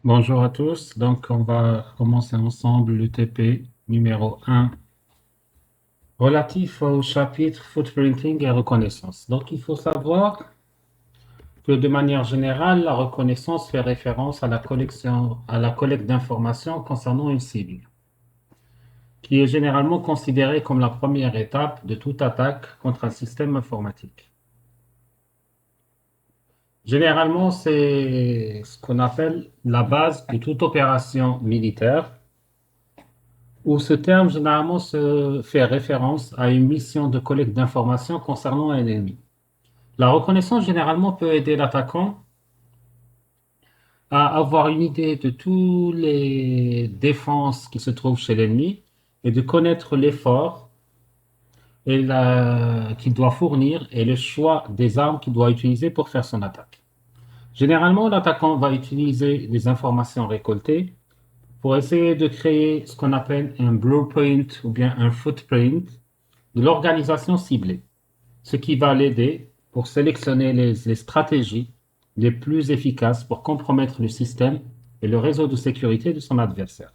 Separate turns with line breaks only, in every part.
Bonjour à tous. Donc, on va commencer ensemble le TP numéro 1 relatif au chapitre Footprinting et reconnaissance. Donc, il faut savoir que de manière générale, la reconnaissance fait référence à la collecte d'informations concernant une cible, qui est généralement considérée comme la première étape de toute attaque contre un système informatique. Généralement, c'est ce qu'on appelle la base de toute opération militaire où ce terme généralement se fait référence à une mission de collecte d'informations concernant un ennemi. La reconnaissance généralement peut aider l'attaquant à avoir une idée de toutes les défenses qui se trouvent chez l'ennemi et de connaître l'effort qu'il doit fournir et le choix des armes qu'il doit utiliser pour faire son attaque. Généralement, l'attaquant va utiliser les informations récoltées pour essayer de créer ce qu'on appelle un blueprint ou bien un footprint de l'organisation ciblée, ce qui va l'aider pour sélectionner les stratégies les plus efficaces pour compromettre le système et le réseau de sécurité de son adversaire.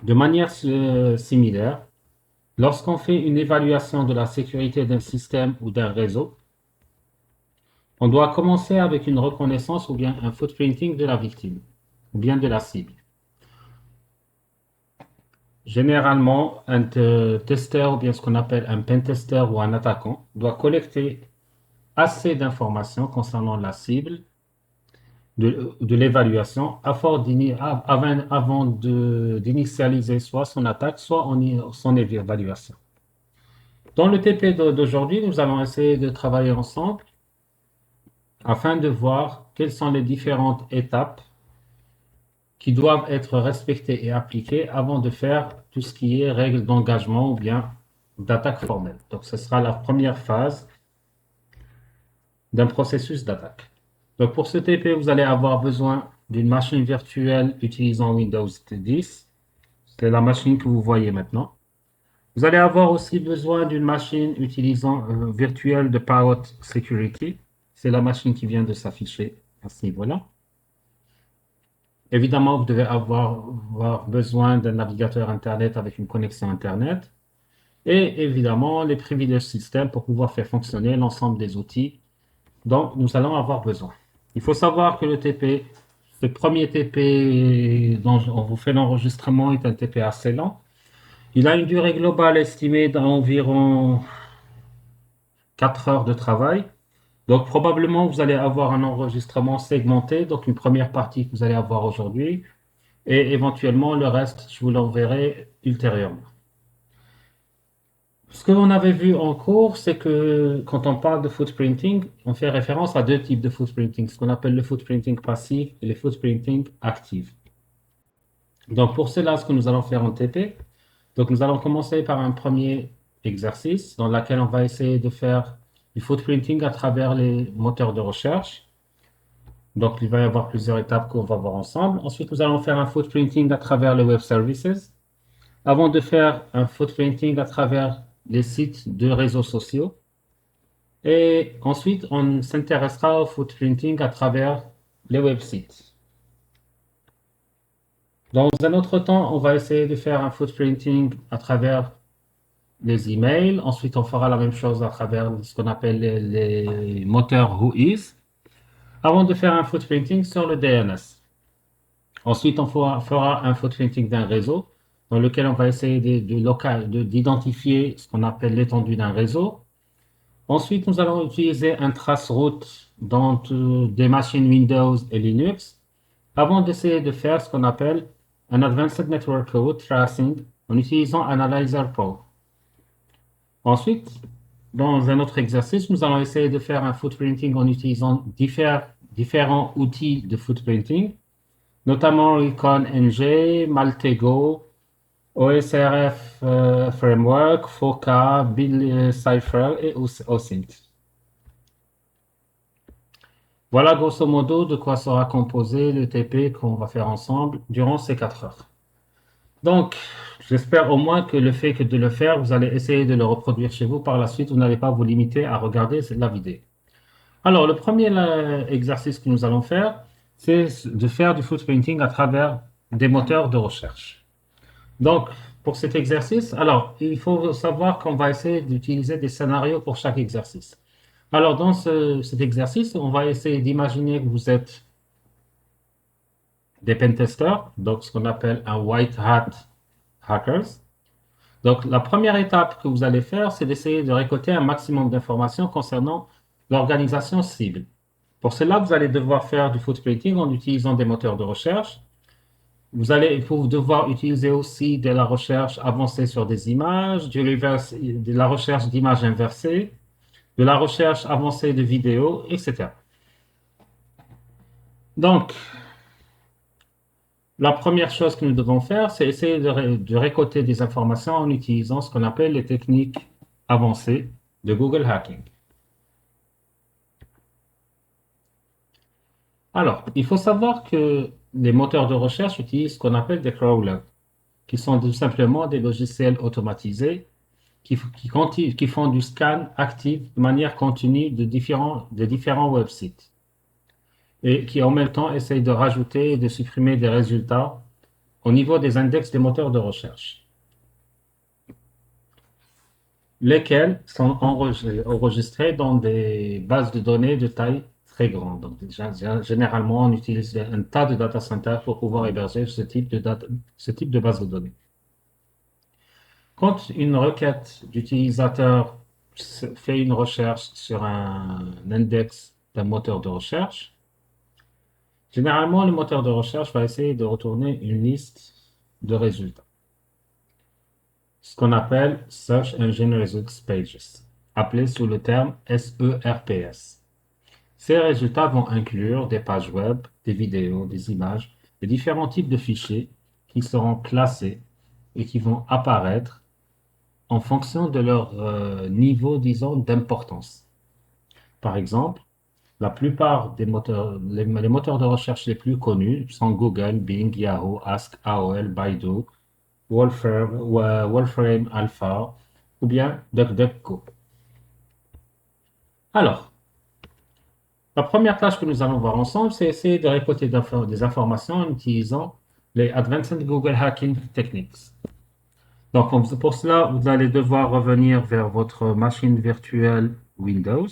De manière similaire, lorsqu'on fait une évaluation de la sécurité d'un système ou d'un réseau, on doit commencer avec une reconnaissance ou bien un footprinting de la victime ou bien de la cible. Généralement, un testeur ou bien ce qu'on appelle un pentester ou un attaquant doit collecter assez d'informations concernant la cible de l'évaluation avant d'initialiser soit son attaque, soit son évaluation. Dans le TP d'aujourd'hui, nous allons essayer de travailler ensemble afin de voir quelles sont les différentes étapes qui doivent être respectées et appliquées avant de faire tout ce qui est règles d'engagement ou bien d'attaque formelle. Donc, ce sera la première phase d'un processus d'attaque. Donc pour ce TP, vous allez avoir besoin d'une machine virtuelle utilisant Windows 10. C'est la machine que vous voyez maintenant. Vous allez avoir aussi besoin d'une machine utilisant virtuelle de Parrot Security. C'est la machine qui vient de s'afficher à ce niveau-là. Évidemment, vous devez avoir besoin d'un navigateur Internet avec une connexion Internet. Et évidemment, les privilèges système pour pouvoir faire fonctionner l'ensemble des outils dont nous allons avoir besoin. Il faut savoir que le TP, ce premier TP dont on vous fait l'enregistrement est un TP assez lent. Il a une durée globale estimée d'environ 4 heures de travail. Donc probablement vous allez avoir un enregistrement segmenté, donc une première partie que vous allez avoir aujourd'hui, et éventuellement le reste, je vous l'enverrai ultérieurement. Ce que l'on avait vu en cours, c'est que quand on parle de footprinting, on fait référence à deux types de footprinting, ce qu'on appelle le footprinting passif et le footprinting actif. Donc pour cela, ce que nous allons faire en TP, donc nous allons commencer par un premier exercice dans lequel on va essayer de faire du footprinting à travers les moteurs de recherche. Donc il va y avoir plusieurs étapes qu'on va voir ensemble. Ensuite, nous allons faire un footprinting à travers les web services avant de faire un footprinting à travers les sites de réseaux sociaux. Et ensuite, on s'intéressera au footprinting à travers les websites. Dans un autre temps, on va essayer de faire un footprinting à travers les emails. Ensuite, on fera la même chose à travers ce qu'on appelle les moteurs Whois, avant de faire un footprinting sur le DNS. Ensuite, on fera un footprinting d'un réseau dans lequel on va essayer d'identifier ce qu'on appelle l'étendue d'un réseau. Ensuite, nous allons utiliser un traceroute dans des machines Windows et Linux avant d'essayer de faire ce qu'on appelle un Advanced Network Route Tracing en utilisant Analyzer Pro. Ensuite, dans un autre exercice, nous allons essayer de faire un footprinting en utilisant différents outils de footprinting, notamment Recon NG, Maltego, OSRF Framework, FOCA, Bill Cipher et OSINT. Voilà grosso modo de quoi sera composé le TP qu'on va faire ensemble durant ces 4 heures. Donc, j'espère au moins que le fait que de le faire, vous allez essayer de le reproduire chez vous par la suite. Vous n'allez pas vous limiter à regarder la vidéo. Alors, le premier exercice que nous allons faire, c'est de faire du footprinting à travers des moteurs de recherche. Donc, pour cet exercice, alors, il faut savoir qu'on va essayer d'utiliser des scénarios pour chaque exercice. Alors, dans cet exercice, on va essayer d'imaginer que vous êtes des pentesters, donc ce qu'on appelle un white hat hackers. Donc, la première étape que vous allez faire, c'est d'essayer de récolter un maximum d'informations concernant l'organisation cible. Pour cela, vous allez devoir faire du footprinting en utilisant des moteurs de recherche. Vous allez devoir utiliser aussi de la recherche avancée sur des images, de la recherche d'images inversées, de la recherche avancée de vidéos, etc. Donc, la première chose que nous devons faire, c'est essayer de récolter des informations en utilisant ce qu'on appelle les techniques avancées de Google Hacking. Alors, il faut savoir que les moteurs de recherche utilisent ce qu'on appelle des crawlers, qui sont tout simplement des logiciels automatisés qui font du scan actif de manière continue de différents websites et qui en même temps essayent de rajouter et de supprimer des résultats au niveau des index des moteurs de recherche, lesquels sont enregistrés dans des bases de données de taille très grande. Donc, généralement, on utilise un tas de data centers pour pouvoir héberger ce type de base de données. Quand une requête d'utilisateur fait une recherche sur un index d'un moteur de recherche, généralement, le moteur de recherche va essayer de retourner une liste de résultats, ce qu'on appelle Search Engine Results Pages, appelé sous le terme SERPS. Ces résultats vont inclure des pages web, des vidéos, des images, et différents types de fichiers qui seront classés et qui vont apparaître en fonction de leur niveau, disons, d'importance. Par exemple, la plupart des moteurs, les moteurs de recherche les plus connus sont Google, Bing, Yahoo, Ask, AOL, Baidu, Wolfram Alpha ou bien DuckDuckGo. Alors, la première tâche que nous allons voir ensemble, c'est essayer de récolter des informations en utilisant les Advanced Google Hacking Techniques. Donc, pour cela, vous allez devoir revenir vers votre machine virtuelle Windows.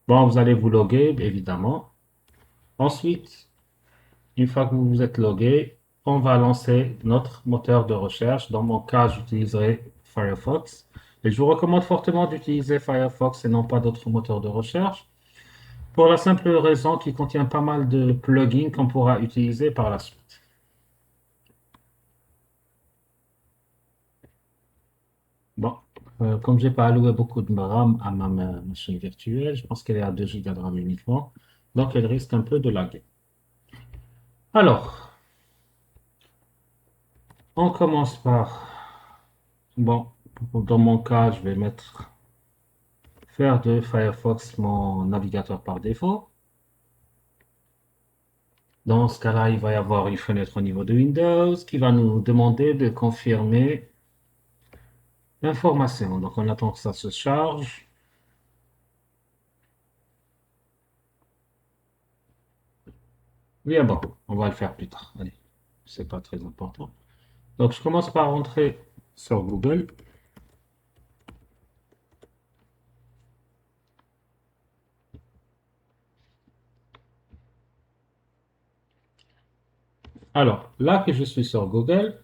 Bon, vous allez vous loguer, évidemment. Ensuite, une fois que vous vous êtes logué, on va lancer notre moteur de recherche. Dans mon cas, j'utiliserai Firefox. Et je vous recommande fortement d'utiliser Firefox et non pas d'autres moteurs de recherche, pour la simple raison qu'il contient pas mal de plugins qu'on pourra utiliser par la suite. Bon, comme j'ai pas alloué beaucoup de RAM à ma machine virtuelle, je pense qu'elle est à 2 Go de RAM uniquement, donc elle risque un peu de laguer. Alors, on commence par, bon, dans mon cas, je vais faire de Firefox mon navigateur par défaut. Dans ce cas-là, il va y avoir une fenêtre au niveau de Windows qui va nous demander de confirmer l'information. Donc, on attend que ça se charge. Oui, bon, on va le faire plus tard. Allez, c'est pas très important. Donc, je commence par rentrer sur Google. Alors, là que je suis sur Google,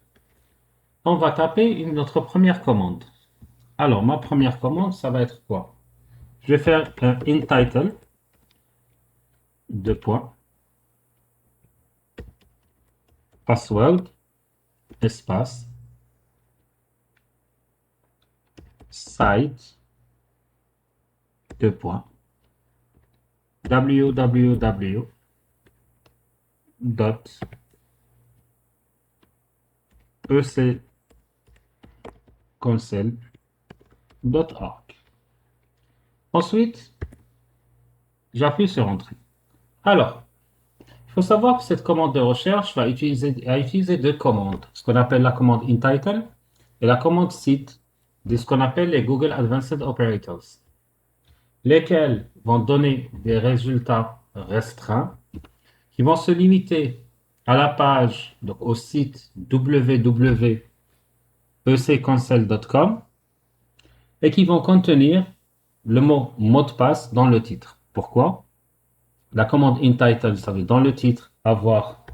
on va taper notre première commande. Alors, ma première commande, ça va être quoi? Je vais faire un in-title, deux points, password, espace, site, deux points, www.econsole.org. Ensuite, j'appuie sur Entrée. Alors, il faut savoir que cette commande de recherche va utiliser deux commandes, ce qu'on appelle la commande InTitle et la commande Site de ce qu'on appelle les Google Advanced Operators, lesquels vont donner des résultats restreints qui vont se limiter à la page, donc au site www.econsel.com et qui vont contenir le mot de passe dans le titre. Pourquoi? La commande intitle, ça veut dans le titre avoir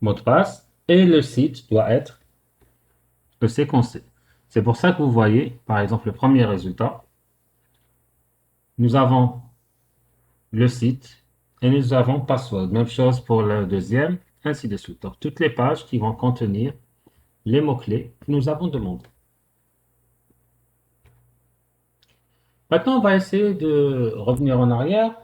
mot de passe et le site doit être EC-Conseil. C'est pour ça que vous voyez, par exemple, le premier résultat, nous avons le site et nous avons password. Même chose pour le deuxième, ainsi de suite. Donc, toutes les pages qui vont contenir les mots-clés que nous avons demandés. Maintenant, on va essayer de revenir en arrière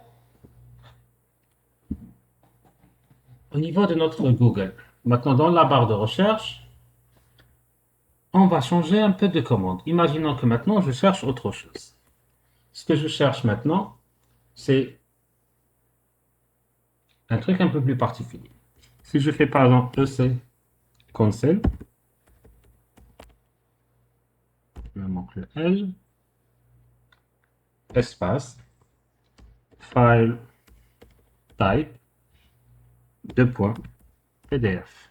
au niveau de notre Google. Maintenant, dans la barre de recherche, on va changer un peu de commande. Imaginons que maintenant, je cherche autre chose. Ce que je cherche maintenant, c'est un truc un peu plus particulier. Si je fais par exemple EC Console, il me manque le L, espace, file, type, deux points, PDF.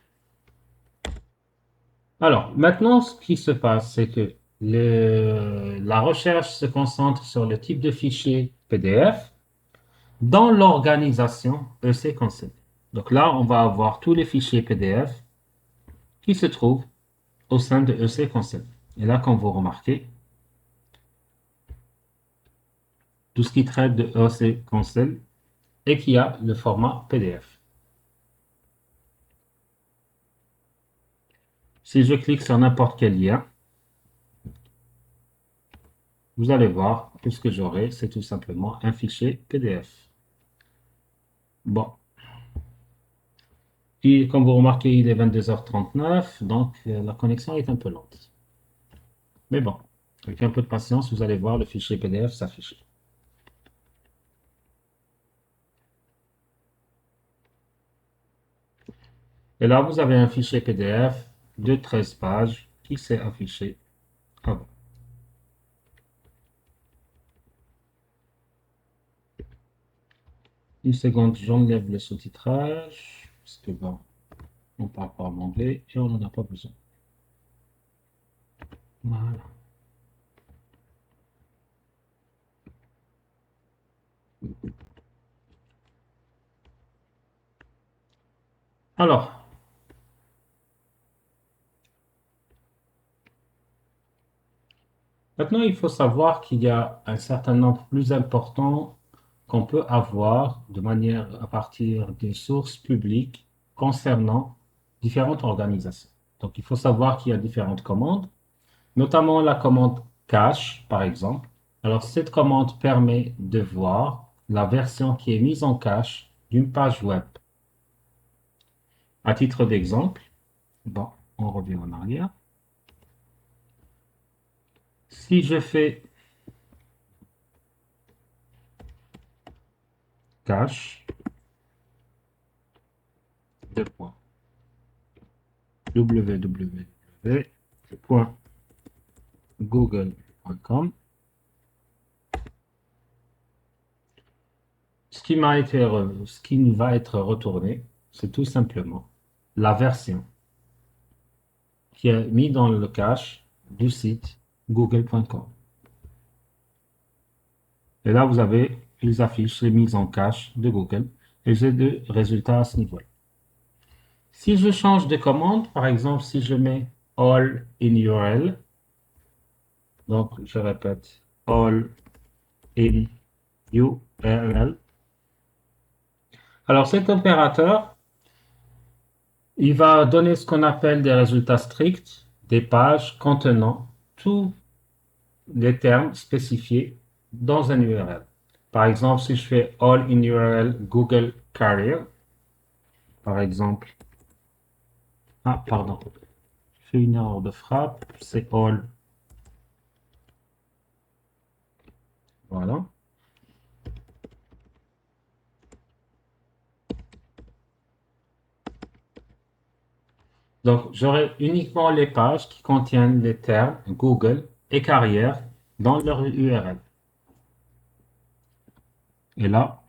Alors, maintenant, ce qui se passe, c'est que la recherche se concentre sur le type de fichier PDF dans l'organisation EC Console. Donc là, on va avoir tous les fichiers PDF qui se trouvent au sein de EC Console. Et là, quand vous remarquez, tout ce qui traite de EC Console et qui a le format PDF. Si je clique sur n'importe quel lien, vous allez voir que ce que j'aurai, c'est tout simplement un fichier PDF. Bon. Et comme vous remarquez, il est 22h39, donc la connexion est un peu lente. Mais bon, avec un peu de patience, vous allez voir le fichier PDF s'afficher. Et là, vous avez un fichier PDF de 13 pages qui s'est affiché avant. Une seconde, j'enlève le sous-titrage, parce que bon, on parle pas en anglais et on n'en a pas besoin. Voilà. Alors, maintenant, il faut savoir qu'il y a un certain nombre plus important qu'on peut avoir de manière à partir des sources publiques concernant différentes organisations. Donc, il faut savoir qu'il y a différentes commandes, notamment la commande cache, par exemple. Alors, cette commande permet de voir la version qui est mise en cache d'une page web. À titre d'exemple, bon, on revient en arrière. Si je fais cache, deux points, www.google.com, ce qui va être retourné, c'est tout simplement la version qui est mise dans le cache du site google.com. Et là, vous avez les affiches, les mises en cache de Google, et j'ai deux résultats à ce niveau-là. Si je change de commande, par exemple, si je mets all in URL, donc je répète, all in URL, alors cet opérateur, il va donner ce qu'on appelle des résultats stricts, des pages contenant tous les termes spécifiés dans un URL. Par exemple, si je fais all in URL Google Career, par exemple, ah, pardon, je fais une erreur de frappe, c'est all. Voilà. Donc, j'aurai uniquement les pages qui contiennent les termes Google et carrière dans leur URL. Et là,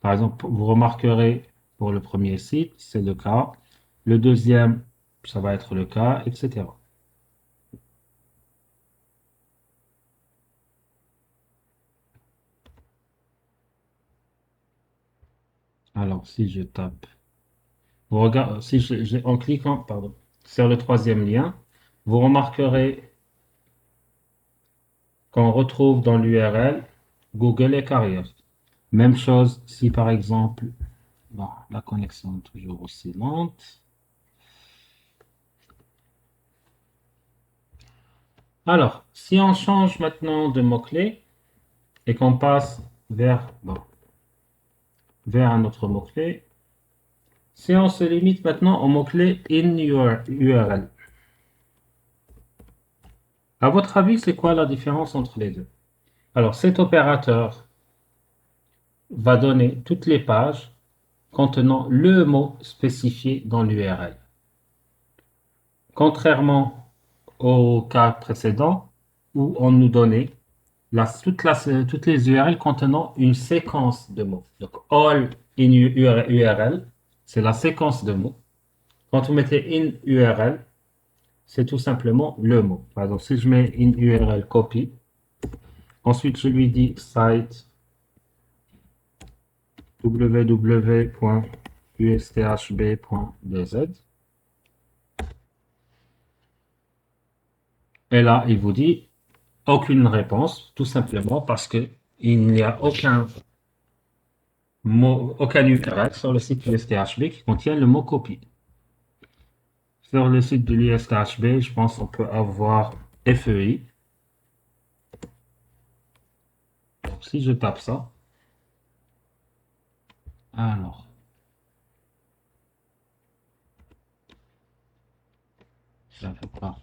Par exemple, vous remarquerez pour le premier site, c'est le cas. Le deuxième, ça va être le cas, etc. Alors, si je tape, vous regardez, si en cliquant, pardon, sur le troisième lien, vous remarquerez qu'on retrouve dans l'URL Google et carrière. Même chose si par exemple, bon, la connexion est toujours aussi lente. Alors, si on change maintenant de mot-clé et qu'on passe vers, bon, vers un autre mot-clé, si on se limite maintenant au mot-clé in URL, à votre avis, c'est quoi la différence entre les deux? Alors, cet opérateur va donner toutes les pages contenant le mot spécifié dans l'URL. Contrairement au cas précédent où on nous donnait toutes les URL contenant une séquence de mots. Donc, all in URL, c'est la séquence de mots. Quand vous mettez in URL, c'est tout simplement le mot. Par exemple, si je mets in URL copy, ensuite je lui dis site www.usthb.dz. Et là, il vous dit aucune réponse, tout simplement parce que il n'y a aucun URL sur le site USTHB qui contient le mot copie. Sur le site de l'USTHB, je pense qu'on peut avoir FEI. Donc, si je tape ça, alors, ça fait pas.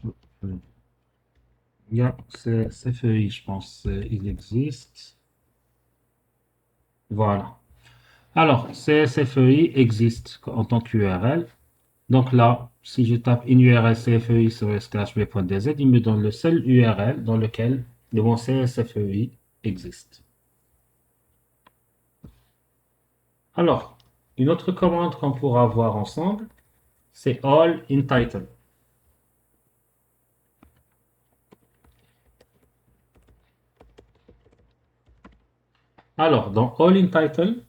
Il y a CFEI, je pense, il existe. Voilà. Alors, CSFEI existe en tant qu'URL. Donc là, si je tape une URL CFEI sur sthb.dz, il me donne le seul URL dans lequel le mot CSFEI existe. Alors, une autre commande qu'on pourra voir ensemble, c'est all in title. Alors, dans all in title,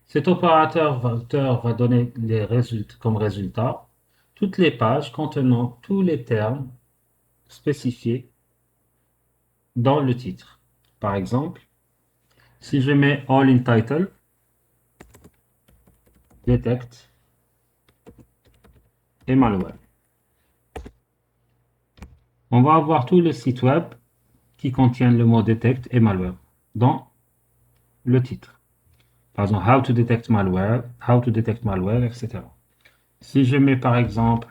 cet opérateur va donner les résultats, comme résultat toutes les pages contenant tous les termes spécifiés dans le titre. Par exemple, si je mets all in title, detect et malware, on va avoir tous les sites web qui contiennent le mot detect et malware dans le titre. Par exemple, how to detect malware, etc. Si je mets par exemple,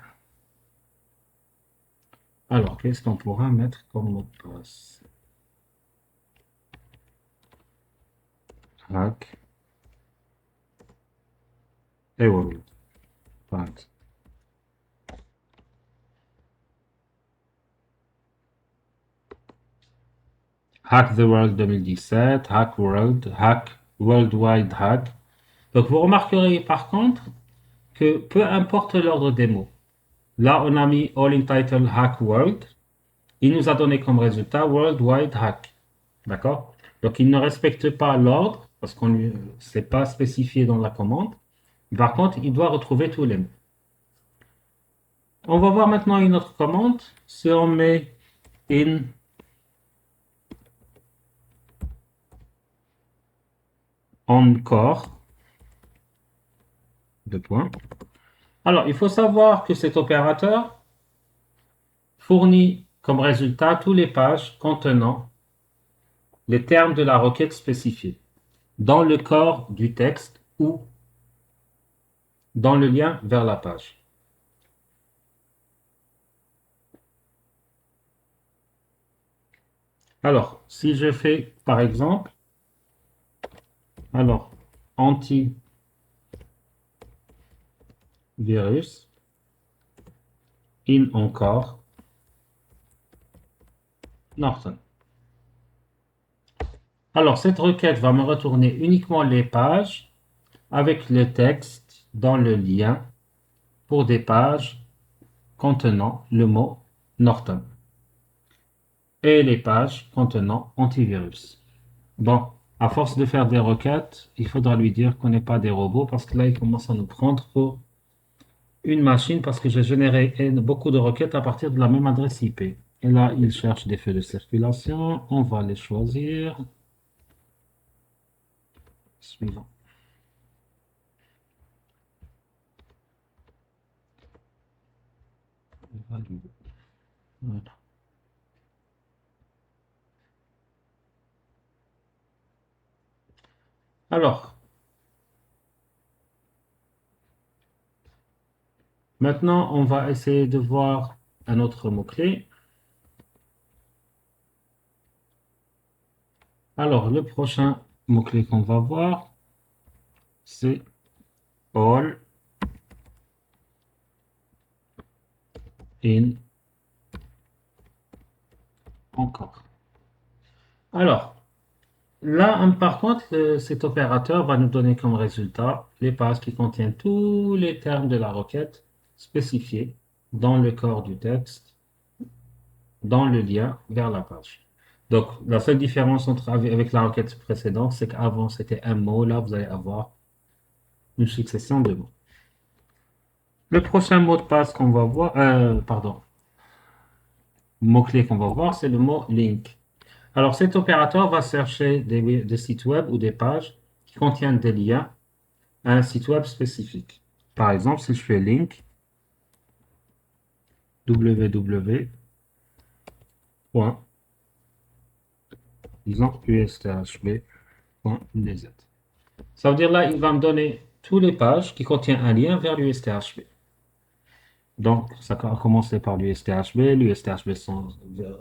alors qu'est-ce qu'on pourra mettre comme mot de passe? Hack et world, par exemple. Hack the World 2017, Hack World, Hack Worldwide Hack. Donc vous remarquerez par contre que peu importe l'ordre des mots, là on a mis All in Title Hack World, il nous a donné comme résultat Worldwide Hack. D'accord? Donc il ne respecte pas l'ordre parce qu'on ne s'est pas spécifié dans la commande. Par contre, il doit retrouver tous les mots. On va voir maintenant une autre commande. Si on met in encore, deux points. Alors, il faut savoir que cet opérateur fournit comme résultat toutes les pages contenant les termes de la requête spécifiée dans le corps du texte ou dans le lien vers la page. Alors, si je fais par exemple, alors, antivirus, in encore, Norton. Alors, cette requête va me retourner uniquement les pages avec le texte dans le lien pour des pages contenant le mot Norton et les pages contenant antivirus. Bon, à force de faire des requêtes, il faudra lui dire qu'on n'est pas des robots parce que là, il commence à nous prendre pour une machine parce que j'ai généré beaucoup de requêtes à partir de la même adresse IP. Et là, il cherche des feux de circulation. On va les choisir. Suivant. Valider. Voilà. Alors, maintenant, on va essayer de voir un autre mot-clé. Alors, le prochain mot-clé qu'on va voir, c'est all in encore. Alors, là, par contre, cet opérateur va nous donner comme résultat les pages qui contiennent tous les termes de la requête spécifiés dans le corps du texte, dans le lien vers la page. Donc, la seule différence avec la requête précédente, c'est qu'avant, c'était un mot. Là, vous allez avoir une succession de mots. Le prochain mot de passe qu'on va voir, pardon, mot-clé qu'on va voir, c'est le mot link. Alors, cet opérateur va chercher des sites web ou des pages qui contiennent des liens à un site web spécifique. Par exemple, si je fais link www. Disons usthb.dz. Ça veut dire là, il va me donner toutes les pages qui contiennent un lien vers l'USTHB. Donc, ça a commencé par l'USTHB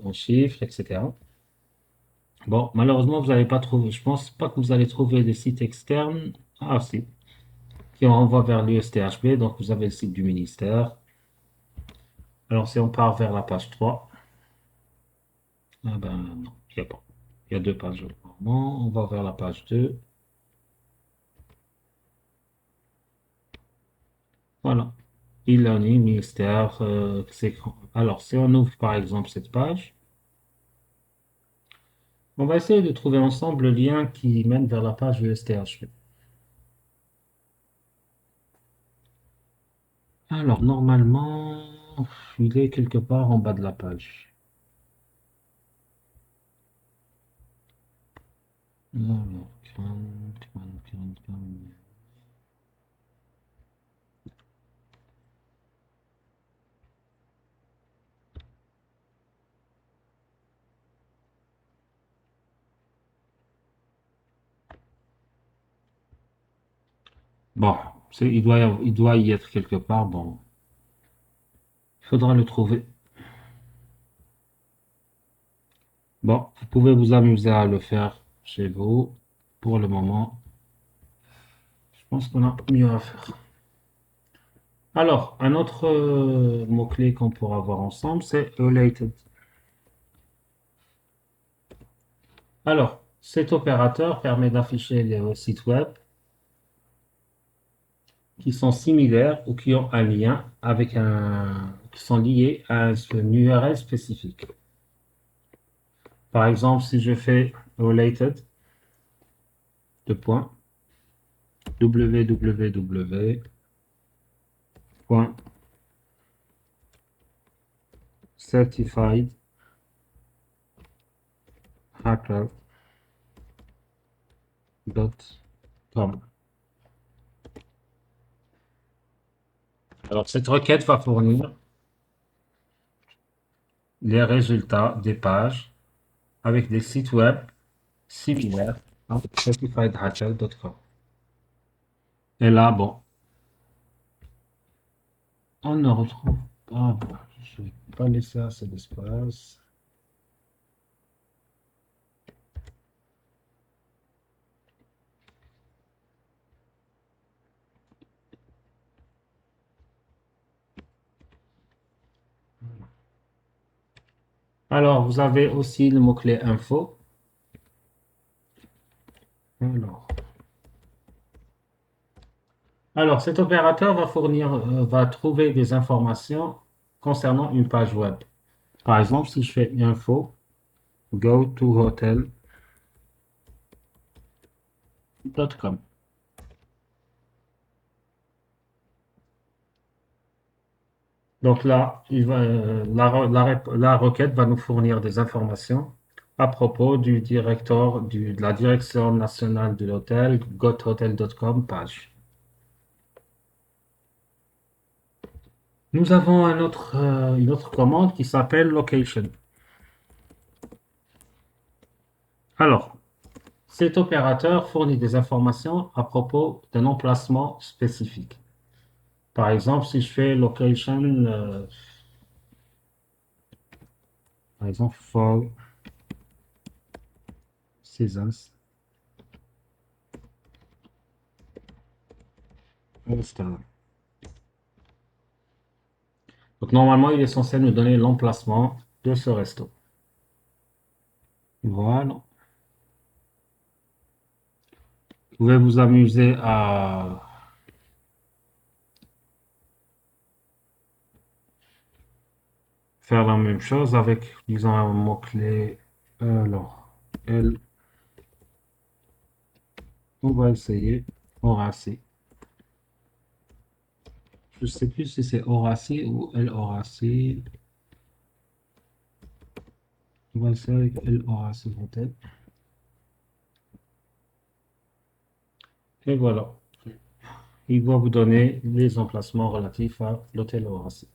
en chiffres, etc. Bon, malheureusement, vous n'allez pas trouver, je pense pas que vous allez trouver des sites externes. Ah, si, qui renvoient vers l'USTHB. Donc, vous avez le site du ministère. Alors, si on part vers la page 3, ah ben non, il n'y a pas. Il y a deux pages. On va vers la page 2. Voilà. E-learning, ministère, alors, si on ouvre par exemple cette page, on va essayer de trouver ensemble le lien qui mène vers la page USTHB. Alors, normalement, il est quelque part en bas de la page. Alors, bon, il doit y être quelque part. Bon, il faudra le trouver. Bon, vous pouvez vous amuser à le faire chez vous. Pour le moment, je pense qu'on a mieux à faire. Alors, un autre mot-clé qu'on pourra voir ensemble, c'est related. Alors, cet opérateur permet d'afficher les sites web qui sont similaires ou qui ont un lien qui sont liés à une URL spécifique. Par exemple, si je fais related, de point, www.certifiedhacker.com. Alors, cette requête va fournir les résultats des pages avec des sites web similaires à certifiedhacker.com. Et là, bon, on ne retrouve pas. Bon, je ne vais pas laisser assez d'espace. Alors, vous avez aussi le mot-clé info. Alors, cet opérateur va trouver des informations concernant une page web. Par exemple, si je fais info, go to hotel.com. Donc là, la requête va nous fournir des informations à propos du directeur de la direction nationale de l'hôtel, gothotel.com page. Nous avons une autre commande qui s'appelle location. Alors, cet opérateur fournit des informations à propos d'un emplacement spécifique. Par exemple, si je fais location, par exemple, Four Seasons, Amsterdam. Donc, normalement, il est censé nous donner l'emplacement de ce resto. Voilà. Vous pouvez vous amuser à faire la même chose avec, disons, un mot-clé. Alors, L, on va essayer Horace. Je ne sais plus si c'est Horace ou L Horace. On va essayer avec L Horace peut-être. Et voilà. Il va vous donner les emplacements relatifs à l'hôtel Horace.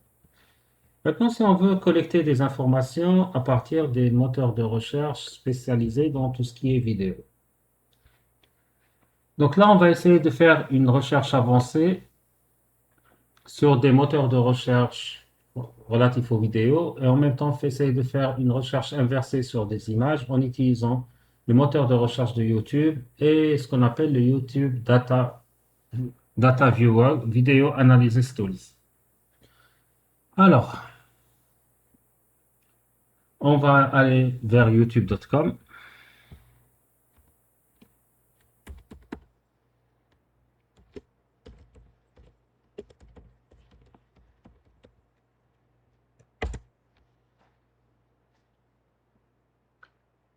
Maintenant, si on veut collecter des informations à partir des moteurs de recherche spécialisés dans tout ce qui est vidéo. Donc là, on va essayer de faire une recherche avancée sur des moteurs de recherche relatifs aux vidéos et en même temps, on va essayer de faire une recherche inversée sur des images en utilisant le moteur de recherche de YouTube et ce qu'on appelle le YouTube Data Viewer Video Analysis Tools. Alors, on va aller vers youtube.com.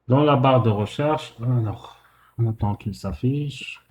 Dans la barre de recherche, alors, on attend qu'il s'affiche.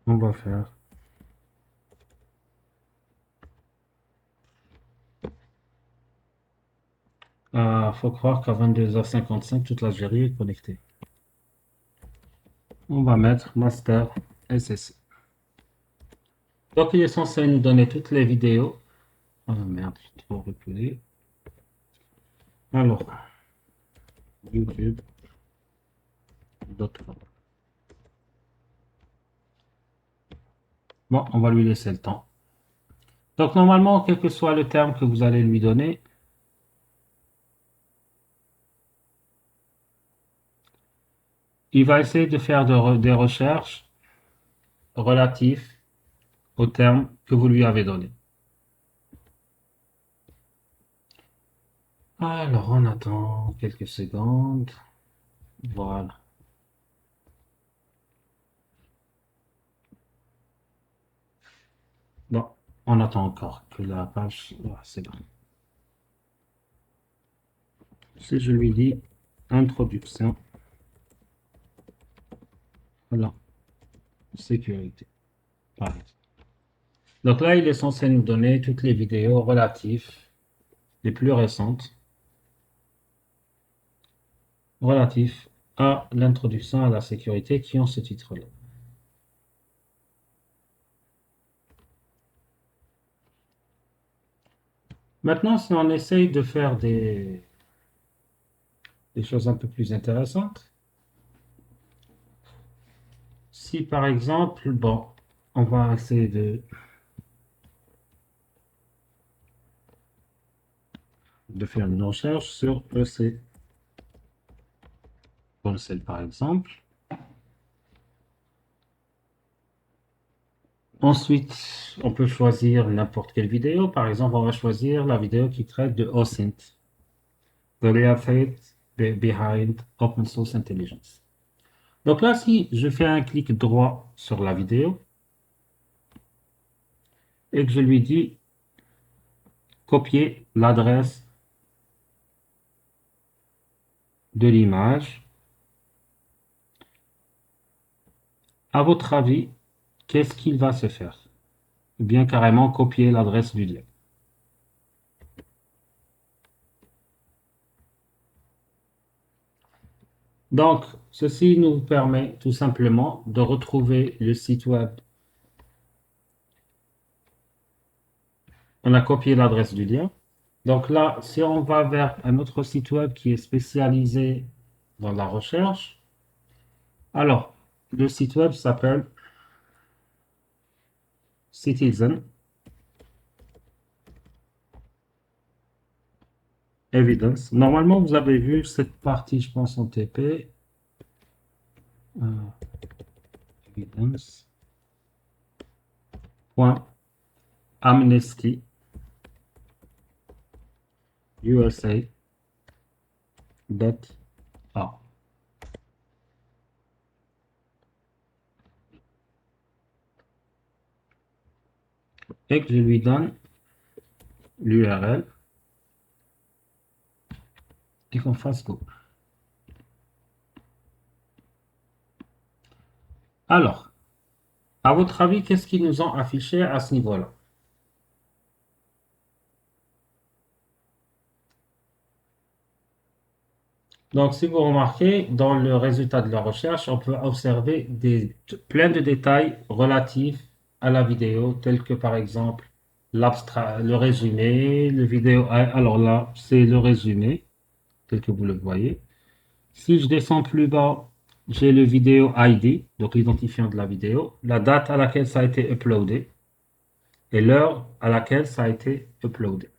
On va faire. Faut croire qu'à 22h55, toute l'Algérie est connectée. On va mettre master SSC. Donc, il est censé nous donner toutes les vidéos. Oh merde, j'ai trop reculé. Alors, youtube.com. Bon, on va lui laisser le temps. Donc, normalement, quel que soit le terme que vous allez lui donner, il va essayer de faire des recherches relatives au terme que vous lui avez donné. Alors, on attend quelques secondes. Voilà. Bon, on attend encore que la page... Ah, c'est bon. Si je lui dis introduction, voilà, sécurité. Pareil. Donc là, il est censé nous donner toutes les vidéos relatives, les plus récentes, relatives à l'introduction à la sécurité qui ont ce titre-là. Maintenant, si on essaye de faire des choses un peu plus intéressantes, si par exemple, bon, on va essayer de faire une recherche sur EC Console par exemple. Ensuite, on peut choisir n'importe quelle vidéo. Par exemple, on va choisir la vidéo qui traite de OSINT, The Real Faith Behind Open Source Intelligence. Donc là, si je fais un clic droit sur la vidéo et que je lui dis copier l'adresse de l'image, à votre avis, qu'est-ce qu'il va se faire? Ou bien carrément copier l'adresse du lien. Donc, ceci nous permet tout simplement de retrouver le site web. On a copié l'adresse du lien. Donc là, si on va vers un autre site web qui est spécialisé dans la recherche, alors, le site web s'appelle Citizen Evidence. Normalement, vous avez vu cette partie, je pense, en TP. Evidence.amnestyusa.org. Et que je lui donne l'URL et qu'on fasse go. Alors, à votre avis, qu'est-ce qu'ils nous ont affiché à ce niveau-là? Donc, si vous remarquez, dans le résultat de la recherche, on peut observer plein de détails relatifs à la vidéo, tels que par exemple le résumé, le vidéo. Alors là, c'est le résumé, tel que vous le voyez. Si je descends plus bas, j'ai le vidéo ID, donc l'identifiant de la vidéo, la date à laquelle ça a été uploadé et l'heure à laquelle ça a été uploadé.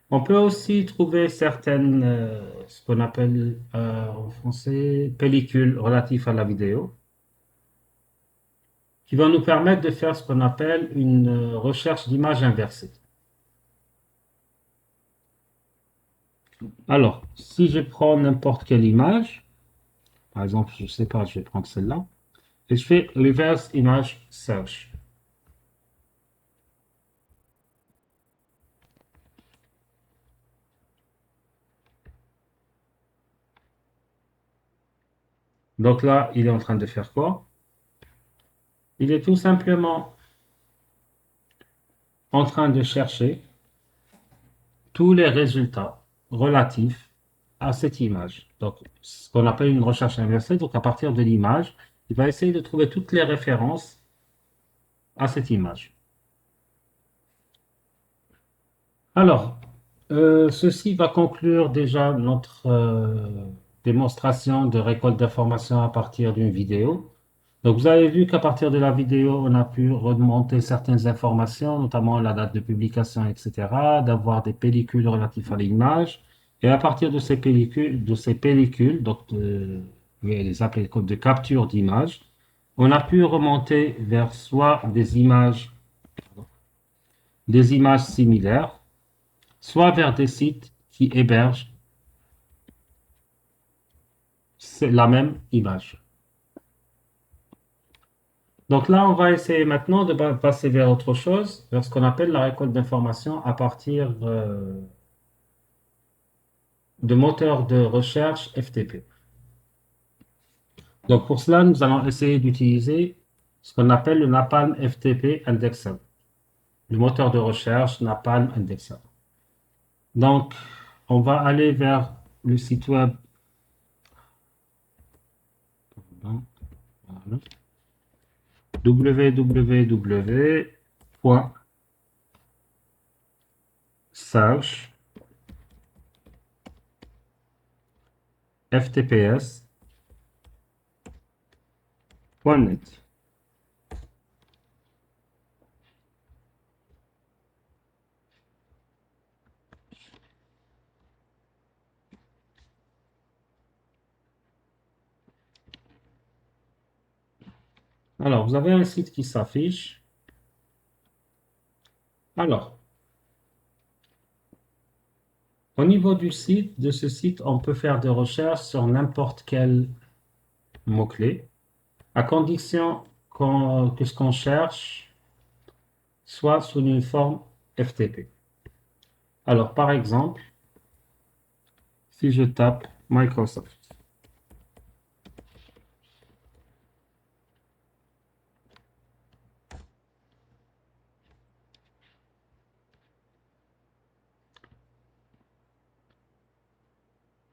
On peut aussi trouver certaines, ce qu'on appelle en français, pellicules relatives à la vidéo, qui vont nous permettre de faire ce qu'on appelle une recherche d'image inversée. Alors, si je prends n'importe quelle image, par exemple, je ne sais pas, je vais prendre celle-là, et je fais Reverse Image Search. Donc là, il est en train de faire quoi? Il est tout simplement en train de chercher tous les résultats relatifs à cette image. Donc, ce qu'on appelle une recherche inversée. Donc, à partir de l'image, il va essayer de trouver toutes les références à cette image. Alors, ceci va conclure déjà notre démonstration de récolte d'informations à partir d'une vidéo. Donc, vous avez vu qu'à partir de la vidéo, on a pu remonter certaines informations, notamment la date de publication, etc., d'avoir des pellicules relatives à l'image. Et à partir de ces pellicules, donc les appelées de capture d'image, on a pu remonter vers soit des images similaires, soit vers des sites qui hébergent la même image. Donc là, on va essayer maintenant de passer vers autre chose, vers ce qu'on appelle la récolte d'informations à partir de moteurs de recherche FTP. Donc pour cela, nous allons essayer d'utiliser ce qu'on appelle le Napalm FTP Indexer, le moteur de recherche Napalm Indexer. Donc, on va aller vers le site web www.search.ftps .net. Alors, vous avez un site qui s'affiche. Alors, au niveau du site, de ce site, on peut faire des recherches sur n'importe quel mot-clé, à condition que ce qu'on cherche soit sous une forme FTP. Alors, par exemple, si je tape Microsoft,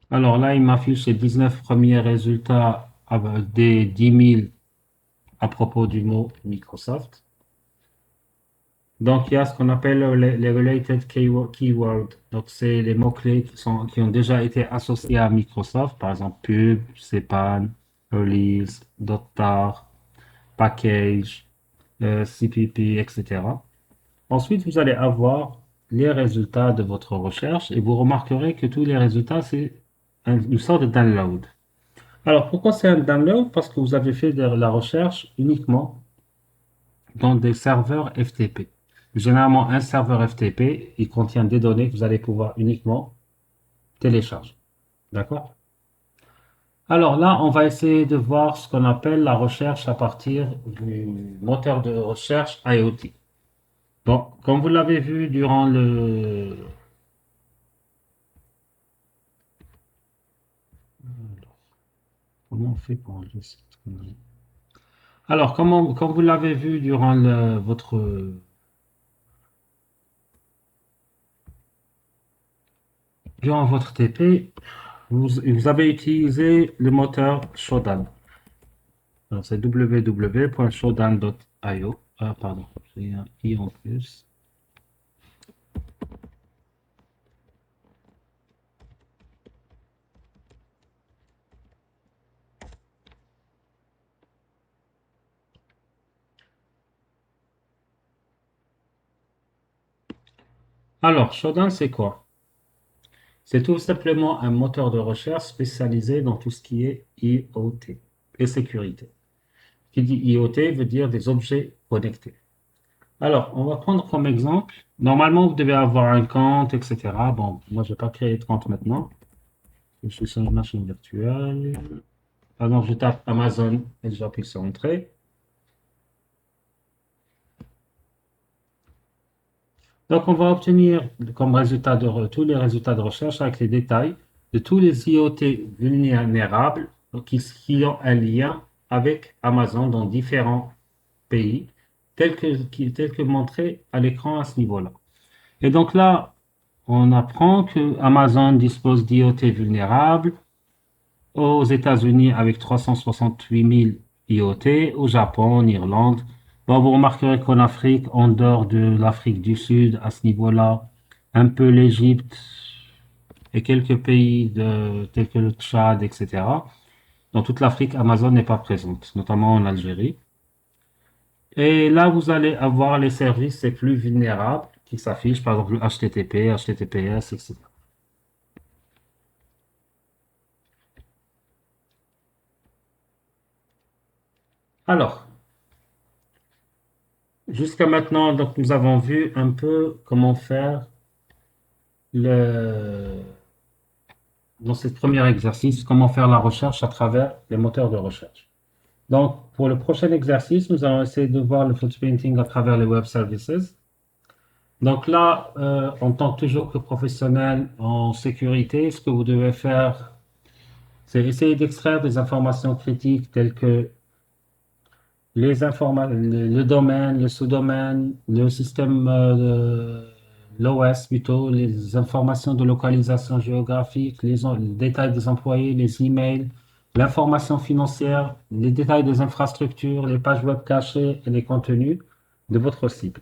alors là, il m'affiche les 19 premiers résultats des 10 000 à propos du mot Microsoft. Donc, il y a ce qu'on appelle les related keywords. Donc, c'est les mots-clés qui ont déjà été associés à Microsoft, par exemple pub, cpan, release, .tar, package, CPP, etc. Ensuite, vous allez avoir les résultats de votre recherche et vous remarquerez que tous les résultats, c'est une sorte de download. Alors, pourquoi c'est un download? Parce que vous avez fait de la recherche uniquement dans des serveurs FTP. Généralement, un serveur FTP, il contient des données que vous allez pouvoir uniquement télécharger. D'accord? Alors là, on va essayer de voir ce qu'on appelle la recherche à partir du moteur de recherche IoT. Bon, comme vous l'avez vu durant le... Comment on fait pour enlever cette connerie? Alors, comme vous l'avez vu durant votre TP, vous avez utilisé le moteur Shodan. Alors, c'est www.shodan.io. Ah, pardon, j'ai un i en plus. Alors, Shodan, c'est quoi? C'est tout simplement un moteur de recherche spécialisé dans tout ce qui est IoT et sécurité. Qui dit IoT veut dire des objets connectés. Alors, on va prendre comme exemple. Normalement, vous devez avoir un compte, etc. Bon, moi, je n'ai pas créé de compte maintenant. Je suis sur une machine virtuelle. Alors, je tape Amazon et j'appuie sur Entrée. Donc, on va obtenir comme résultat tous les résultats de recherche avec les détails de tous les IoT vulnérables qui ont un lien avec Amazon dans différents pays, tel que montré à l'écran à ce niveau-là. Et donc là, on apprend que Amazon dispose d'IoT vulnérables aux États-Unis avec 368 000 IoT, au Japon, en Irlande. Bon, vous remarquerez qu'en Afrique, en dehors de l'Afrique du Sud, à ce niveau-là, un peu l'Égypte et quelques pays tels que le Tchad, etc. Dans toute l'Afrique, Amazon n'est pas présente, notamment en Algérie. Et là, vous allez avoir les services les plus vulnérables qui s'affichent, par exemple le HTTP, HTTPS, etc. Alors, jusqu'à maintenant, donc, nous avons vu un peu comment faire le, dans ce premier exercice, comment faire la recherche à travers les moteurs de recherche. Donc, pour le prochain exercice, nous allons essayer de voir le footprinting à travers les web services. Donc là, en tant que toujours que professionnel en sécurité, ce que vous devez faire, c'est essayer d'extraire des informations critiques telles que le domaine, le sous-domaine, le système, l'OS plutôt, les informations de localisation géographique, les détails des employés, les emails, l'information financière, les détails des infrastructures, les pages web cachées et les contenus de votre cible.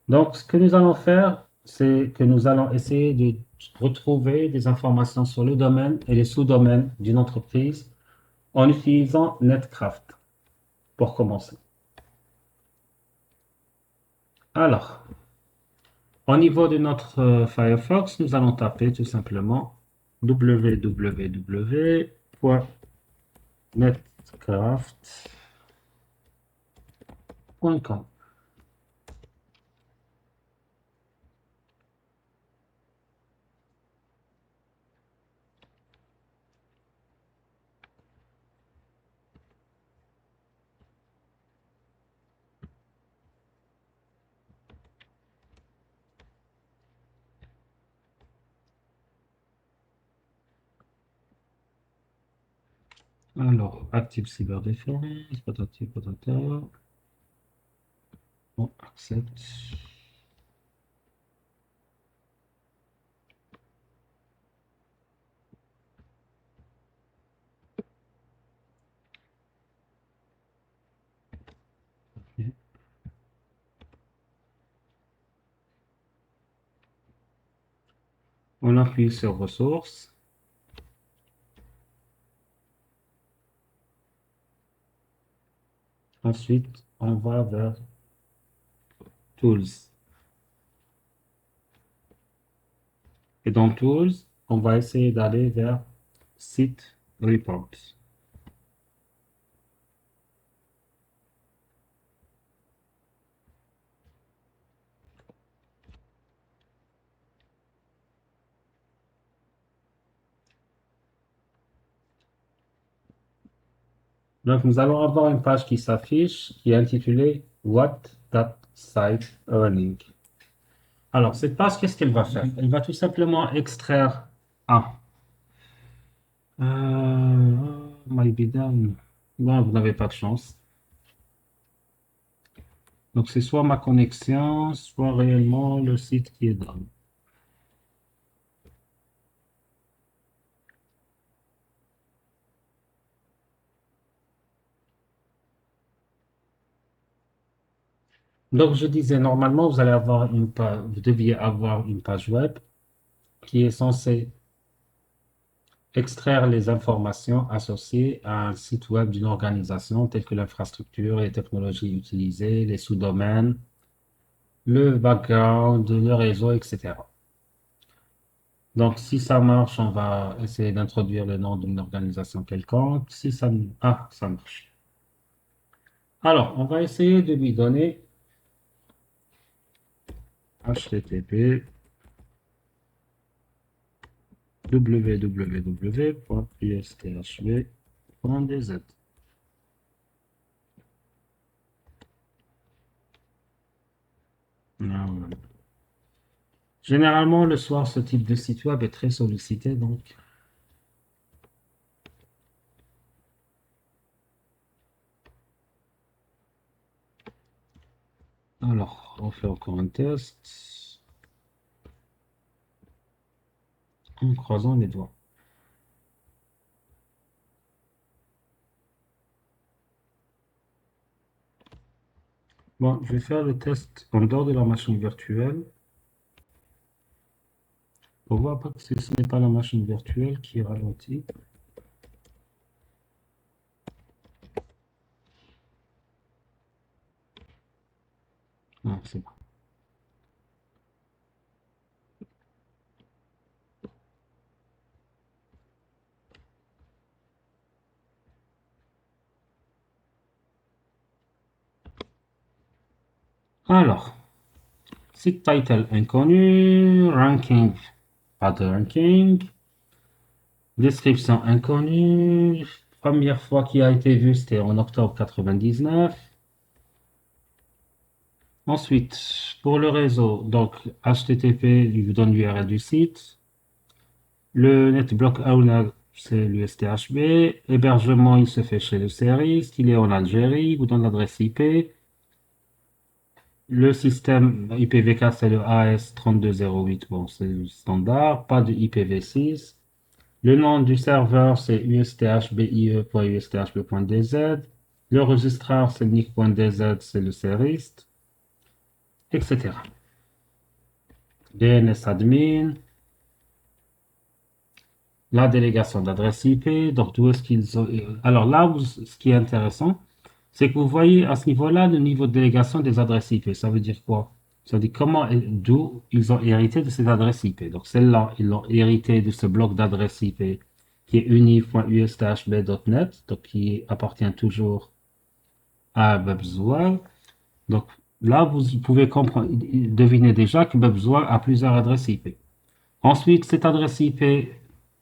Donc, ce que nous allons faire, c'est que nous allons essayer de retrouver des informations sur le domaine et les sous-domaines d'une entreprise en utilisant Netcraft. pour commencer. Alors, au niveau de notre Firefox, nous allons taper tout simplement www.netcraft.com. Alors, Active Cyberdéfense, patati patata. On accepte. On appuie sur ressources. Ensuite, on va vers Tools. Et dans Tools, on va essayer d'aller vers Site Reports. Donc, nous allons avoir une page qui s'affiche qui est intitulée What that site earning. Alors, cette page, qu'est-ce qu'elle va faire? Elle va tout simplement extraire might be down. Bon, vous n'avez pas de chance. Donc, c'est soit ma connexion, soit réellement le site qui est down. Donc, je disais, normalement, vous allez avoir une page, vous deviez avoir une page web qui est censée extraire les informations associées à un site web d'une organisation telle que l'infrastructure, les technologies utilisées, les sous-domaines, le background, le réseau, etc. Donc, si ça marche, on va essayer d'introduire le nom d'une organisation quelconque. Si ça, ça marche. Alors, on va essayer de lui donner http www.usthv.dz. Voilà. Généralement, le soir, ce type de site web est très sollicité, donc. Alors, on fait encore un test en croisant les doigts. Bon, je vais faire le test en dehors de la machine virtuelle pour voir pas que ce n'est pas la machine virtuelle qui ralentit. Ah, c'est bon. Alors, site title inconnu, ranking, pas de ranking, description inconnue, première fois qui a été vue, c'était en octobre 99. Ensuite, pour le réseau, donc HTTP, il vous donne l'URL du site. Le NetBlock Owner, c'est l'USTHB. Hébergement, il se fait chez le CERIST. Il est en Algérie, il vous donne l'adresse IP. Le système IPv4, c'est le AS3208. Bon, c'est le standard, pas de IPv6. Le nom du serveur, c'est usthbie.usthb.dz. Le registraire, c'est nic.dz, c'est le CERIST, etc. DNS admin, la délégation d'adresse IP, donc d'où est-ce qu'ils ont. Alors là, ce qui est intéressant, C'est que vous voyez à ce niveau-là le niveau de délégation des adresses IP. Ça veut dire quoi? Ça veut dire comment et d'où ils ont hérité de ces adresses IP. Donc celles-là, ils ont hérité de ce bloc d'adresses IP qui est uni.usthb.net, donc qui appartient toujours à Webzoar. Donc là, vous pouvez comprendre, deviner déjà que Webzoar a plusieurs adresses IP. Ensuite, cette adresse IP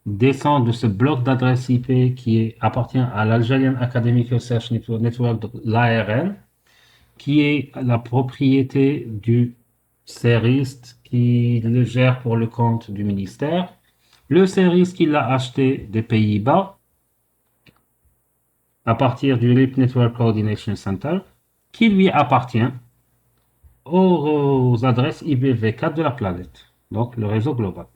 descend de ce bloc d'adresses IP appartient à l'Algerian Academic Research Network, donc l'ARN, qui est la propriété du CERIST qui le gère pour le compte du ministère. Le CERIST qui l'a acheté des Pays-Bas à partir du RIP Network Coordination Center, qui lui appartient aux adresses IPv4 de la planète, donc le réseau global.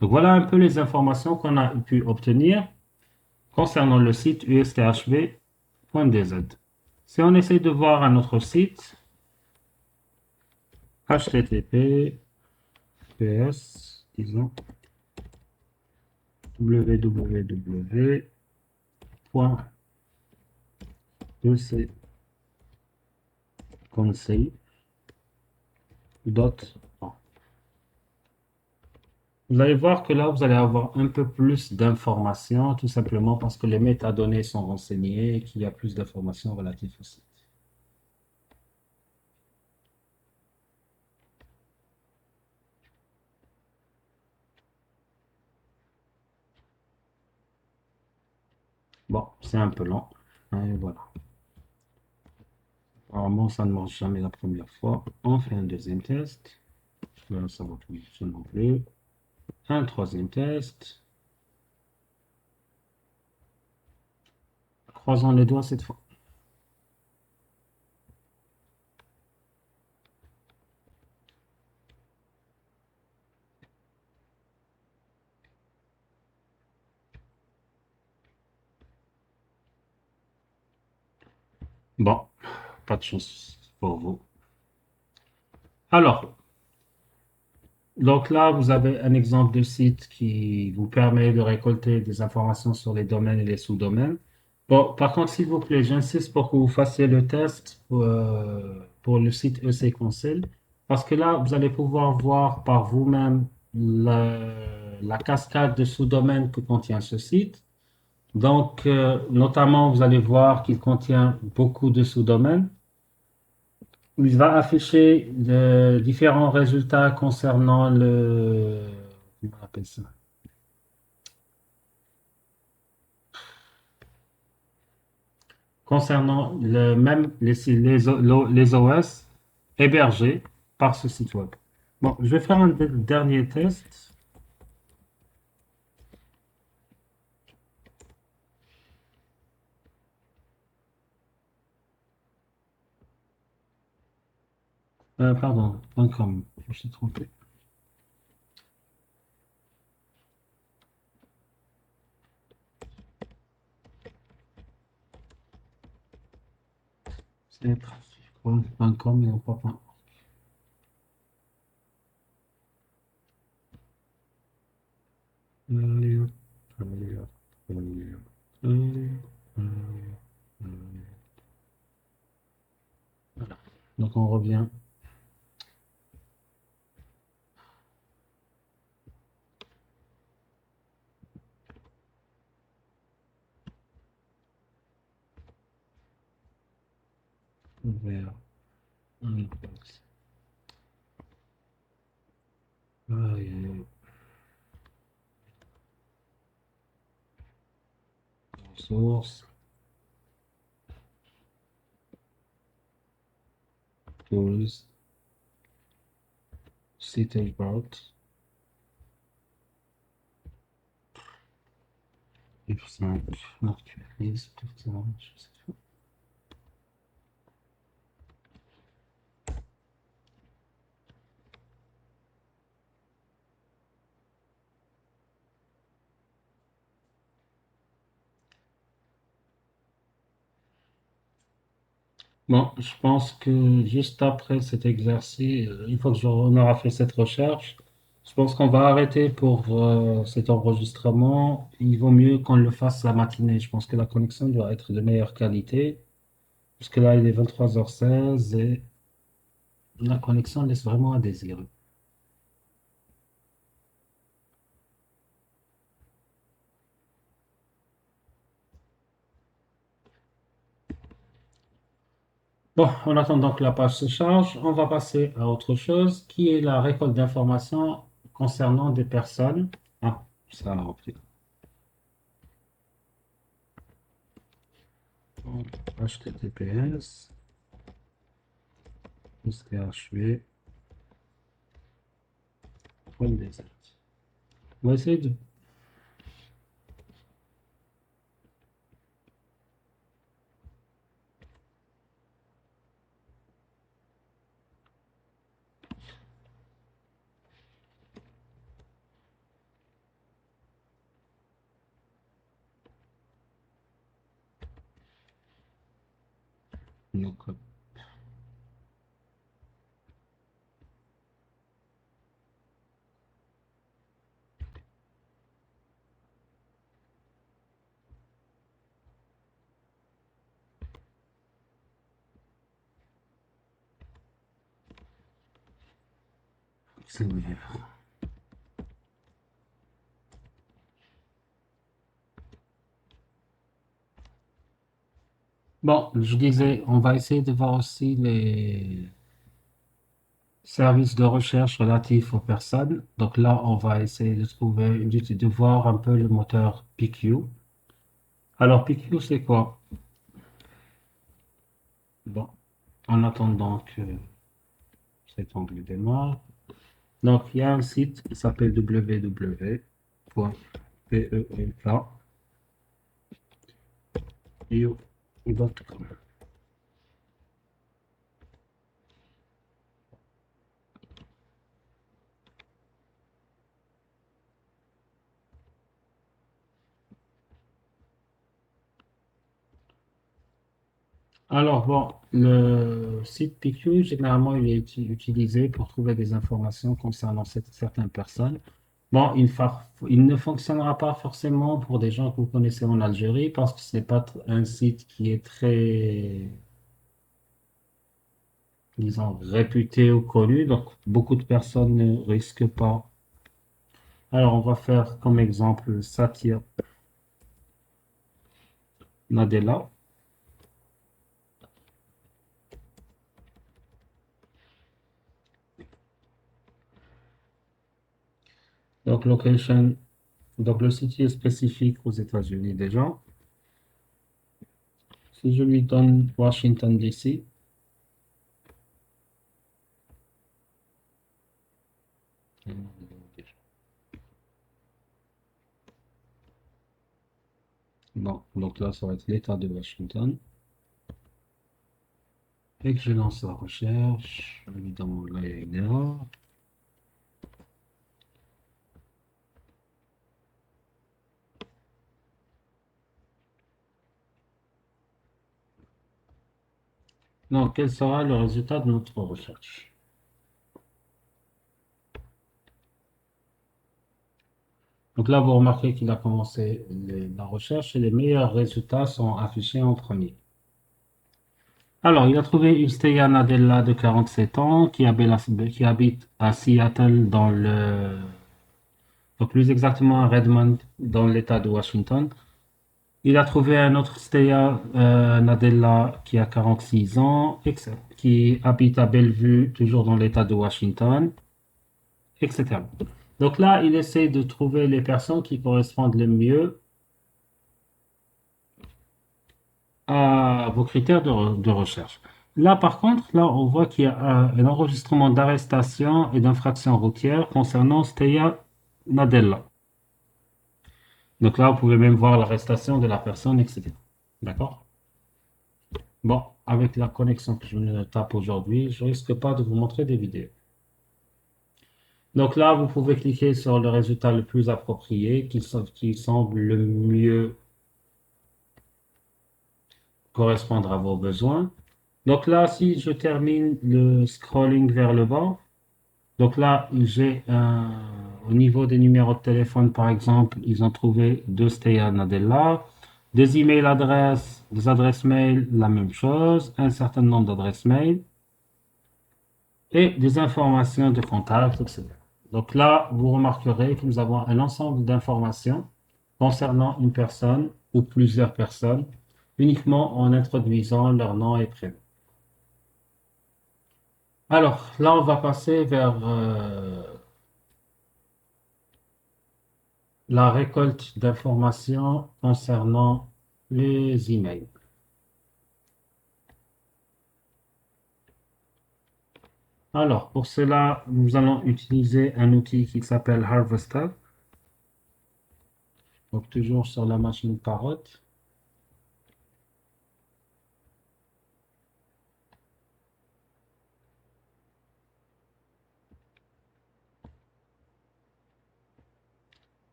Donc voilà un peu les informations qu'on a pu obtenir concernant le site usthb.dz. Si on essaie de voir un autre site, http ps, disons, www.ecconseil.org. Vous allez voir que là, vous allez avoir un peu plus d'informations, tout simplement parce que les métadonnées sont renseignées et qu'il y a plus d'informations relatives au site. Bon, c'est un peu lent. Et voilà. Apparemment, ça ne marche jamais la première fois. On fait un deuxième test. Là, ça va plus non plus. Un troisième test. Croisons les doigts cette fois. Bon, pas de chance pour vous. Alors, donc là, vous avez un exemple de site qui vous permet de récolter des informations sur les domaines et les sous-domaines. Bon, par contre, s'il vous plaît, j'insiste pour que vous fassiez le test pour le site EC Conseil, parce que là, vous allez pouvoir voir par vous-même la cascade de sous-domaines que contient ce site. Donc, notamment, vous allez voir qu'il contient beaucoup de sous-domaines. Il va afficher différents résultats concernant comment on appelle ça? Concernant les OS hébergés par ce site web. Bon, je vais faire un dernier test. Pardon, .com, je me suis trompé. C'est trafic.com et non pas .com. Allez, allez, allez, allez, allez. Voilà. Donc on revient. Vers Unbox. Aïe, ressources, tools, site about, F5, actualise, tout ça. Bon, je pense que juste après cet exercice, une fois que on aura fait cette recherche, je pense qu'on va arrêter pour cet enregistrement. Il vaut mieux qu'on le fasse la matinée. Je pense que la connexion doit être de meilleure qualité. Parce que là, il est 23h16 et la connexion laisse vraiment à désirer. Bon, en attendant que la page se charge, on va passer à autre chose, qui est la récolte d'informations concernant des personnes. Ah, ça a repris. Donc, HTTPS, SPHV, point desert. On va essayer de... Donc, c'est mieux. Bon, je disais, on va essayer de voir aussi les services de recherche relatifs aux personnes. Donc là, on va essayer de trouver, de voir un peu le moteur PQ. Alors, PQ, c'est quoi? Bon, en attendant que cet onglet démarre. Donc, il y a un site qui s'appelle www.pelk.io. Alors, bon, le site PQ, généralement, il est utilisé pour trouver des informations concernant certaines personnes. Bon, il ne fonctionnera pas forcément pour des gens que vous connaissez en Algérie parce que ce n'est pas un site qui est très, disons, réputé ou connu. Donc, beaucoup de personnes ne risquent pas. Alors, on va faire comme exemple Satir Nadella. Donc, location. Donc, le site est spécifique aux États-Unis déjà. Si je lui donne Washington, D.C., bon, donc là, ça va être l'État de Washington. Et que je lance la recherche, évidemment, là, il y a une erreur. Donc, quel sera le résultat de notre recherche? Donc là, vous remarquez qu'il a commencé la recherche et les meilleurs résultats sont affichés en premier. Alors, il a trouvé une Steya Nadella de 47 ans qui habite à Seattle donc plus exactement à Redmond dans l'État de Washington. Il a trouvé un autre Steya Nadella qui a 46 ans, qui habite à Bellevue, toujours dans l'État de Washington, etc. Donc là, il essaie de trouver les personnes qui correspondent le mieux à vos critères de recherche. Là, par contre, là, on voit qu'il y a un enregistrement d'arrestation et d'infraction routière concernant Steya Nadella. Donc là, vous pouvez même voir l'arrestation de la personne, etc. D'accord? Bon, avec la connexion que je me tape aujourd'hui, je risque pas de vous montrer des vidéos. Donc là, vous pouvez cliquer sur le résultat le plus approprié, qui semble le mieux correspondre à vos besoins. Donc là, si je termine le scrolling vers le bas, donc là, au niveau des numéros de téléphone, par exemple, ils ont trouvé deux Steya Nadella. Des emails adresses, des adresses mail, la même chose, un certain nombre d'adresses mail et des informations de contact, etc. Donc là, vous remarquerez que nous avons un ensemble d'informations concernant une personne ou plusieurs personnes uniquement en introduisant leur nom et prénom. Alors, là, on va passer vers la récolte d'informations concernant les emails. Alors, pour cela, nous allons utiliser un outil qui s'appelle Harvester. Donc, toujours sur la machine Parrot.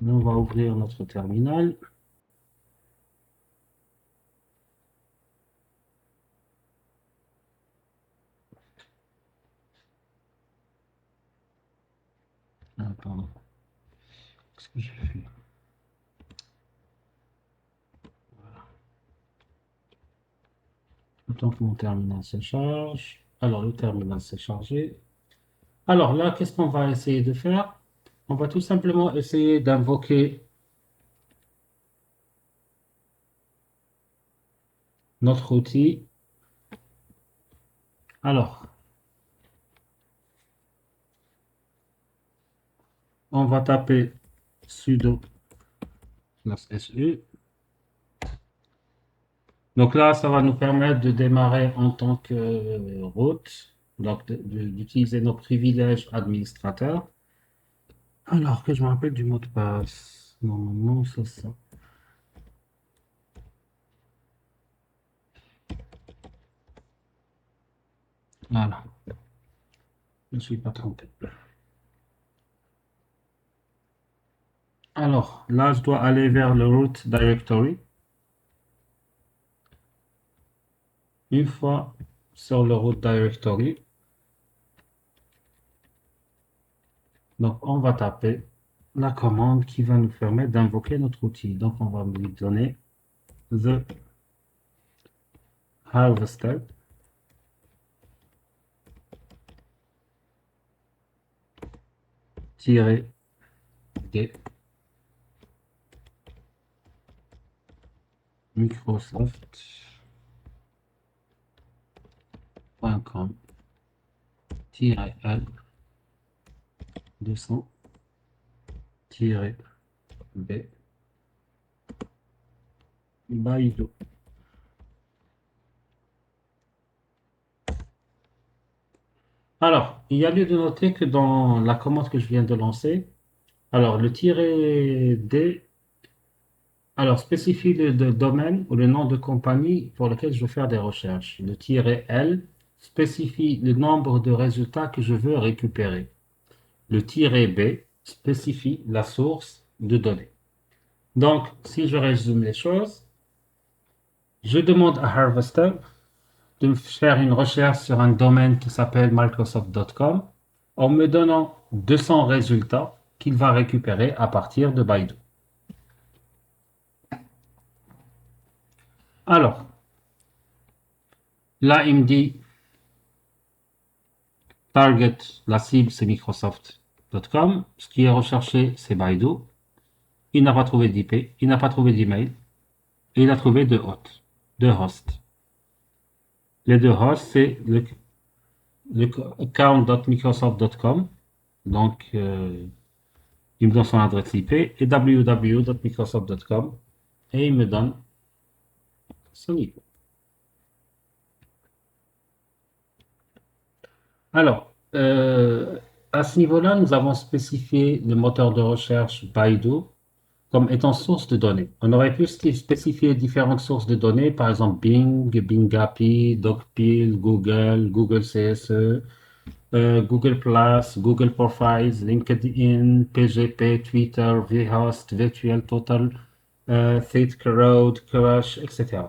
Nous, on va ouvrir notre terminal. Ah, pardon. Qu'est-ce que j'ai fait? Le temps que mon terminal se charge. Alors, le terminal s'est chargé. Alors là, qu'est-ce qu'on va essayer de faire? On va tout simplement essayer d'invoquer notre outil. Alors, on va taper sudo /su. Donc là, ça va nous permettre de démarrer en tant que root, donc d'utiliser nos privilèges administrateurs. Alors que je me rappelle du mot de passe. Normalement, c'est ça. Voilà, je ne suis pas trompé. Alors, là, je dois aller vers le root directory. Une fois sur le root directory, donc on va taper la commande qui va nous permettre d'invoquer notre outil. Donc, on va lui donner the harvester -d microsoft.com -l 200 b Baidu. Alors, il y a lieu de noter que dans la commande que je viens de lancer, alors le -d, alors spécifie le domaine ou le nom de compagnie pour lequel je veux faire des recherches. Le -l spécifie le nombre de résultats que je veux récupérer. Le -b spécifie la source de données. Donc, si je résume les choses, je demande à Harvester de me faire une recherche sur un domaine qui s'appelle Microsoft.com en me donnant 200 résultats qu'il va récupérer à partir de Baidu. Alors, là, il me dit target, la cible, c'est Microsoft.com. Ce qui est recherché, c'est Baidu. Il n'a pas trouvé d'IP, il n'a pas trouvé d'email, et il a trouvé deux hosts. Les deux hosts, c'est le account.microsoft.com, donc il me donne son adresse IP, et www.microsoft.com, et il me donne son IP. Alors, à ce niveau-là, nous avons spécifié le moteur de recherche Baidu comme étant source de données. On aurait pu spécifier différentes sources de données, par exemple Bing, Bingapi, Dogpil, Google, Google CSE, Google Plus, Google Profiles, LinkedIn, PGP, Twitter, vHost, Virtual Total, TheatCrowd, Crush, etc.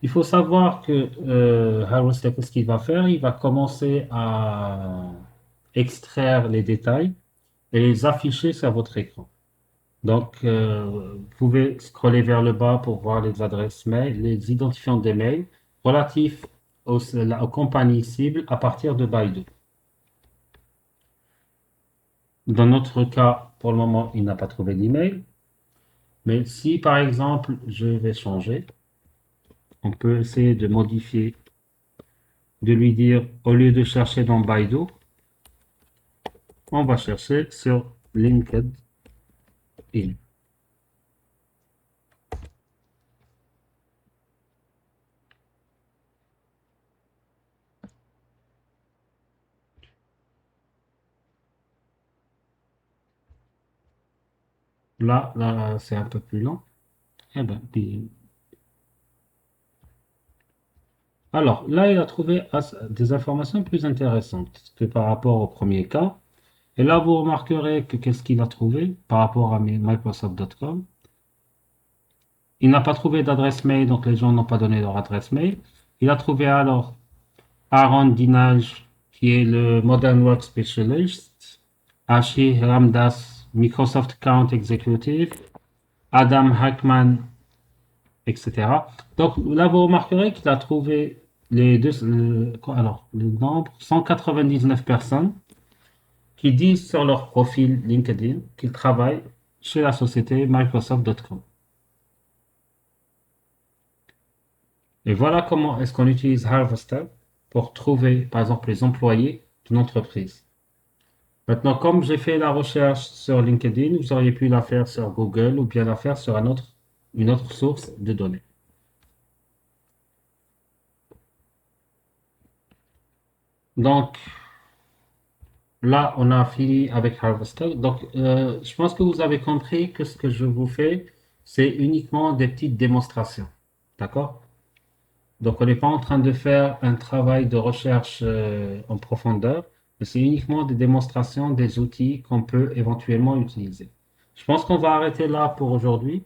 Il faut savoir que Harvester, qu'est-ce qu'il va faire? Il va commencer à extraire les détails et les afficher sur votre écran. Donc, vous pouvez scroller vers le bas pour voir les adresses mail, les identifiants des mails relatifs aux compagnies cibles à partir de Baidu. Dans notre cas, pour le moment, il n'a pas trouvé d'email. Mais si, par exemple, je vais changer, on peut essayer de modifier, de lui dire, au lieu de chercher dans Baidu, on va chercher sur LinkedIn. Là, c'est un peu plus lent. Eh ben, alors, là, il a trouvé des informations plus intéressantes que par rapport au premier cas. Et là, vous remarquerez que qu'est-ce qu'il a trouvé par rapport à Microsoft.com. Il n'a pas trouvé d'adresse mail, donc les gens n'ont pas donné leur adresse mail. Il a trouvé alors Aaron Dinaj, qui est le Modern Work Specialist, Ashi Ramdas, Microsoft Account Executive, Adam Hackman, etc. Donc là, vous remarquerez qu'il a trouvé le nombre 199 personnes qui disent sur leur profil LinkedIn qu'ils travaillent chez la société Microsoft.com. Et voilà comment est-ce qu'on utilise Harvester pour trouver, par exemple, les employés d'une entreprise. Maintenant, comme j'ai fait la recherche sur LinkedIn, vous auriez pu la faire sur Google ou bien la faire sur une autre source de données. Donc, là, on a fini avec Harvester. Donc, je pense que vous avez compris que ce que je vous fais, c'est uniquement des petites démonstrations. D'accord? Donc, on n'est pas en train de faire un travail de recherche en profondeur, mais c'est uniquement des démonstrations des outils qu'on peut éventuellement utiliser. Je pense qu'on va arrêter là pour aujourd'hui.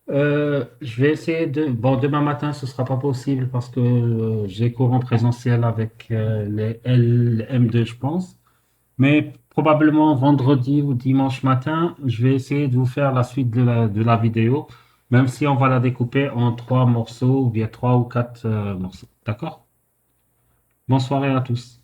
Je vais essayer de... Bon, demain matin, ce sera pas possible parce que j'ai cours en présentiel avec les LM2, je pense. Mais probablement vendredi ou dimanche matin, je vais essayer de vous faire la suite de la vidéo, même si on va la découper en trois morceaux ou bien trois ou quatre morceaux. D'accord? Bonne soirée à tous.